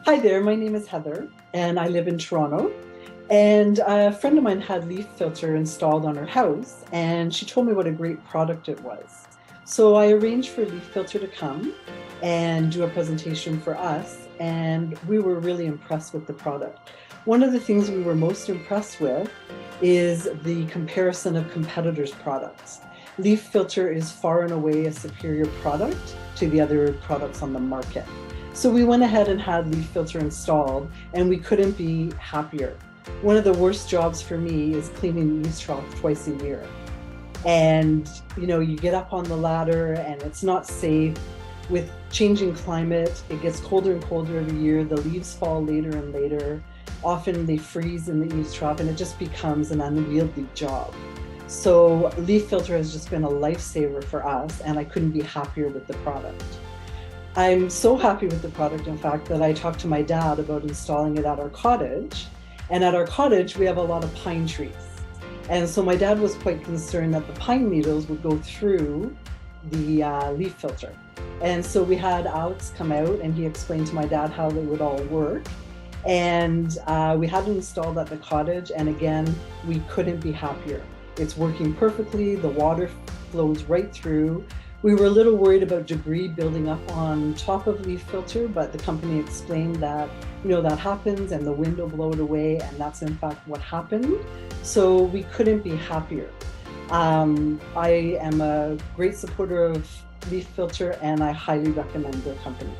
Hi there, my name is Heather and I live in Toronto. And a friend of mine had LeafFilter installed on her house and she told me what a great product it was. So I arranged for LeafFilter to come and do a presentation for us, and we were really impressed with the product. One of the things we were most impressed with is the comparison of competitors' products. LeafFilter is far and away a superior product to the other products on the market. So we went ahead and had LeafFilter installed, and we couldn't be happier. One of the worst jobs for me is cleaning the eaves trough twice a year. And you get up on the ladder and it's not safe. With changing climate, it gets colder and colder every year. The leaves fall later and later. Often they freeze in the eaves trough and it just becomes an unwieldy job. So LeafFilter has just been a lifesaver for us, and I couldn't be happier with the product. I'm so happy with the product, in fact, that I talked to my dad about installing it at our cottage. And at our cottage, we have a lot of pine trees. And so my dad was quite concerned that the pine needles would go through the LeafFilter. And so we had Alex come out and he explained to my dad how they would all work. And we had it installed at the cottage, and again, we couldn't be happier. It's working perfectly, the water flows right through. We were a little worried about debris building up on top of LeafFilter, but the company explained that, that happens and the wind will blow it away, and that's in fact what happened. So we couldn't be happier. I am a great supporter of LeafFilter and I highly recommend their company.